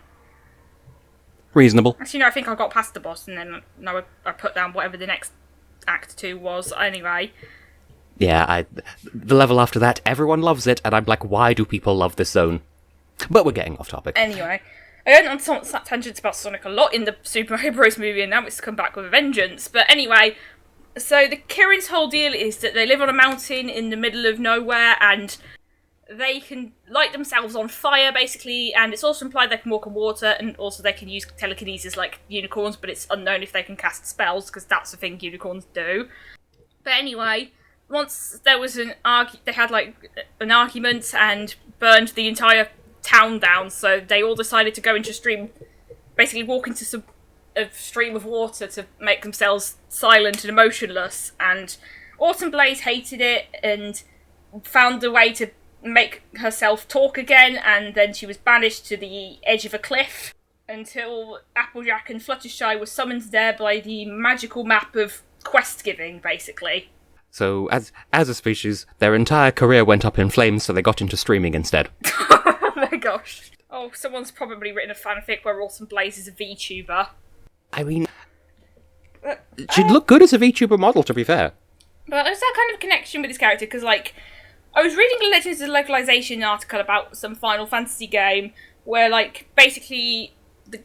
Reasonable. Actually, no, I think I got past the boss, and then I put down whatever the next Act 2 was, anyway. Yeah, the level after that, everyone loves it, and I'm like, why do people love this zone? But we're getting off topic. Anyway, I went on some tangents about Sonic a lot in the Super Mario Bros. Movie, and now it's come back with a vengeance. But anyway, so the Kirin's whole deal is that they live on a mountain in the middle of nowhere, and they can light themselves on fire, basically, and it's also implied they can walk on water, and also they can use telekinesis like unicorns, but it's unknown if they can cast spells, because that's the thing unicorns do. But anyway, once there was they had like an argument and burned the entire town down, so they all decided to go into a stream, basically walk into a stream of water to make themselves silent and emotionless, and Autumn Blaze hated it and found a way to make herself talk again, and then she was banished to the edge of a cliff until Applejack and Fluttershy were summoned there by the magical map of quest giving, basically. So, as a species, their entire career went up in flames, so they got into streaming instead. Oh my gosh. Oh, someone's probably written a fanfic where Autumn Blaze is a VTuber. I mean, she'd look good as a VTuber model, to be fair. But there's that kind of connection with this character, because, like, I was reading a Legends of Localization article about some Final Fantasy game where, like, basically the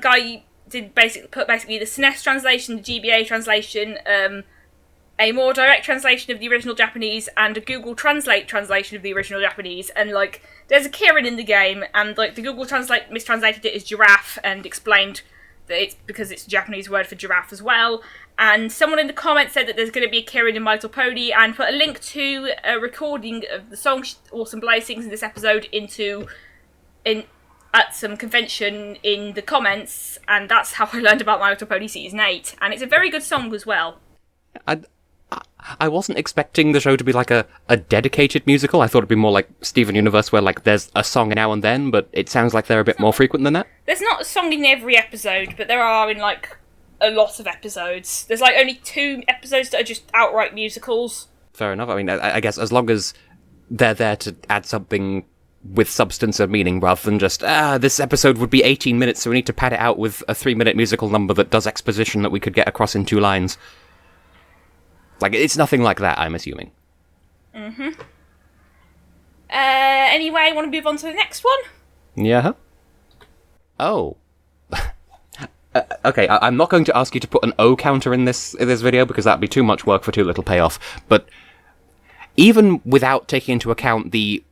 guy did put the SNES translation, the GBA translation, a more direct translation of the original Japanese, and a Google Translate translation of the original Japanese. And, like, there's a Kirin in the game, and, like, the Google Translate mistranslated it as giraffe and explained that it's because it's a Japanese word for giraffe as well. And someone in the comments said that there's going to be a Kirin in My Little Pony, and put a link to a recording of the song Autumn Blaze sings in this episode at some convention in the comments, and that's how I learned about My Little Pony Season 8. And it's a very good song as well. I wasn't expecting the show to be like a dedicated musical. I thought it'd be more like Steven Universe, where like there's a song now and then, but it sounds like they're a bit more frequent than that. There's not a song in every episode, but there are in like a lot of episodes. There's like only 2 episodes that are just outright musicals. Fair enough. I mean, I guess as long as they're there to add something with substance and meaning, rather than just, this episode would be 18 minutes, so we need to pad it out with a 3-minute musical number that does exposition that we could get across in 2 lines. Like, it's nothing like that, I'm assuming. Mm-hmm. Anyway, want to move on to the next one? Yeah. Oh. Okay, I'm not going to ask you to put an O counter in this video, because that'd be too much work for too little payoff. But even without taking into account the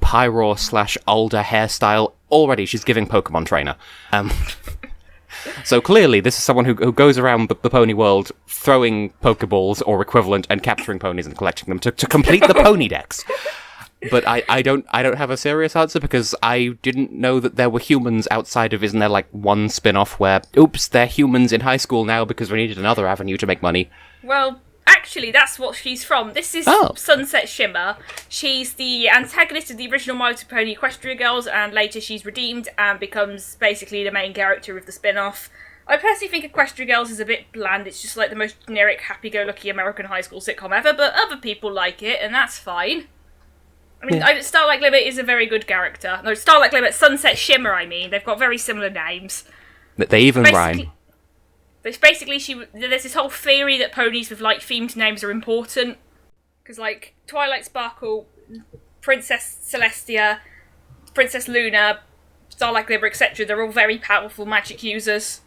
Pyro/Alder hairstyle, already she's giving Pokemon Trainer. So clearly, this is someone who goes around the pony world throwing Pokeballs or equivalent and capturing ponies and collecting them to complete the Pokédex. But I don't have a serious answer, because I didn't know that there were humans outside of, isn't there like one spin-off where, oops, they're humans in high school now because we needed another avenue to make money? Well, actually, that's what she's from. This is Sunset Shimmer. She's the antagonist of the original My Little Pony Equestria Girls, and later she's redeemed and becomes basically the main character of the spin-off. I personally think Equestria Girls is a bit bland. It's just like the most generic, happy-go-lucky American high school sitcom ever, but other people like it, and that's fine. I mean, Starlight Glimmer is a very good character. No, Starlight Glimmer, Sunset Shimmer, I mean. They've got very similar names. They even rhyme. Basically, there's this whole theory that ponies with, like, themed names are important. Because, like, Twilight Sparkle, Princess Celestia, Princess Luna, Starlight Glimmer, etc., they're all very powerful magic users.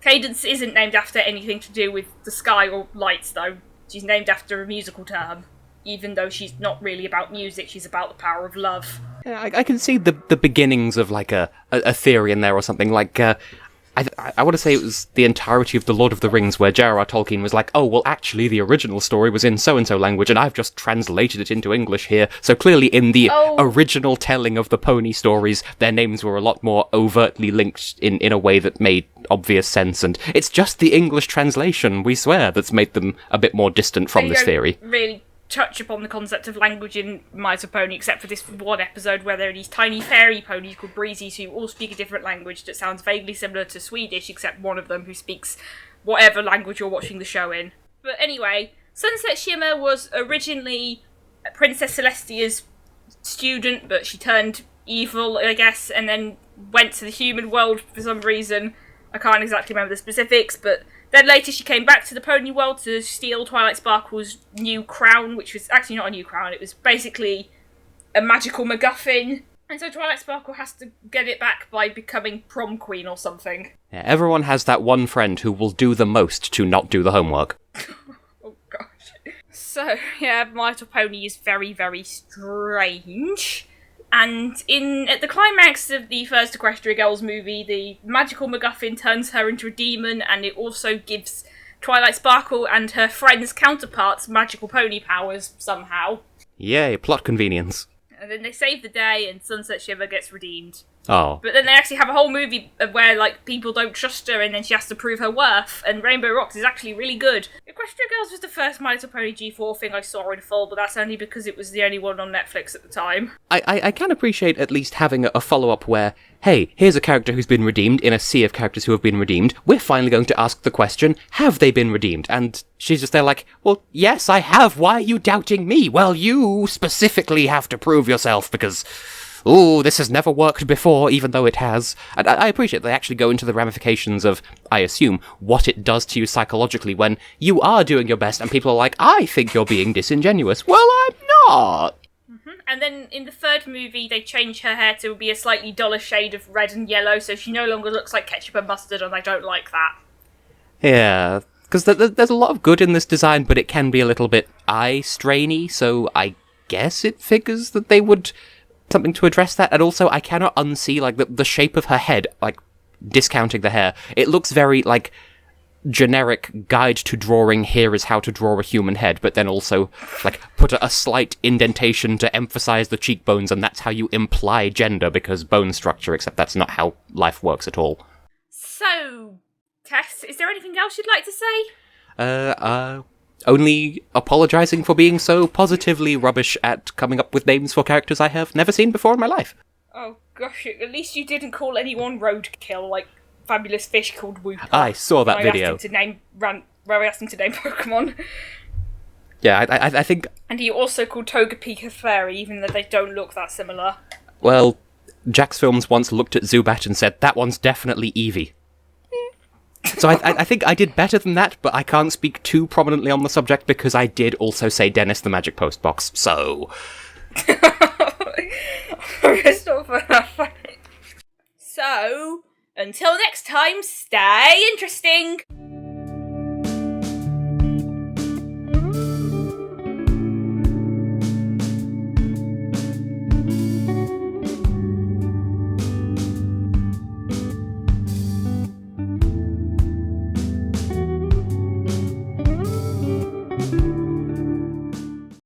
Cadence isn't named after anything to do with the sky or lights, though. She's named after a musical term. Even though she's not really about music, she's about the power of love. Yeah, I can see the beginnings of, like, a theory in there or something. Like, I want to say it was the entirety of The Lord of the Rings where J.R.R. Tolkien was like, oh, well, actually, the original story was in so-and-so language, and I've just translated it into English here. So clearly in the original telling of the pony stories, their names were a lot more overtly linked in a way that made obvious sense, and it's just the English translation, we swear, that's made them a bit more distant from this theory. Really touch upon the concept of language in My Little Pony, except for this one episode where there are these tiny fairy ponies called Breezes who all speak a different language that sounds vaguely similar to Swedish, except one of them who speaks whatever language you're watching the show in. But anyway, Sunset Shimmer was originally Princess Celestia's student, but she turned evil, I guess, and then went to the human world for some reason. I can't exactly remember the specifics, but then later she came back to the pony world to steal Twilight Sparkle's new crown, which was actually not a new crown, it was basically a magical MacGuffin. And so Twilight Sparkle has to get it back by becoming prom queen or something. Yeah, everyone has that one friend who will do the most to not do the homework. Oh gosh. So, yeah, My Little Pony is very, very strange. And at the climax of the first Equestria Girls movie, the magical MacGuffin turns her into a demon, and it also gives Twilight Sparkle and her friends' counterparts magical pony powers somehow. Yay, plot convenience. And then they save the day, and Sunset Shimmer gets redeemed. Oh. But then they actually have a whole movie where, like, people don't trust her, and then she has to prove her worth, and Rainbow Rocks is actually really good. Equestria Girls was the first My Little Pony G4 thing I saw in full, but that's only because it was the only one on Netflix at the time. I can appreciate at least having a follow-up where, hey, here's a character who's been redeemed in a sea of characters who have been redeemed. We're finally going to ask the question, have they been redeemed? And she's just there like, well, yes, I have. Why are you doubting me? Well, you specifically have to prove yourself because... ooh, this has never worked before, even though it has. And I appreciate they actually go into the ramifications of, I assume, what it does to you psychologically when you are doing your best and people are like, I think you're being disingenuous. Well, I'm not. Mm-hmm. And then in the third movie, they change her hair to be a slightly duller shade of red and yellow, so she no longer looks like ketchup and mustard, and I don't like that. Yeah, because there's a lot of good in this design, but it can be a little bit eye-strainy, so I guess it figures that they would... something to address that, and also I cannot unsee, like, the shape of her head, like, discounting the hair. It looks very, like, generic guide to drawing, here is how to draw a human head, but then also, like, put a slight indentation to emphasize the cheekbones, and that's how you imply gender, because bone structure, except that's not how life works at all. So, Tess, is there anything else you'd like to say? Only apologising for being so positively rubbish at coming up with names for characters I have never seen before in my life. Oh gosh, at least you didn't call anyone roadkill like Fabulous Fish called Whooper. I saw that video. Where I asked him to name Pokemon. Yeah, I think... And he also called Togepi a fairy, even though they don't look that similar. Well, Jax Films once looked at Zubat and said, that one's definitely Eevee. So I think I did better than that, but I can't speak too prominently on the subject because I did also say Dennis the Magic Postbox, so... So, until next time, stay interesting!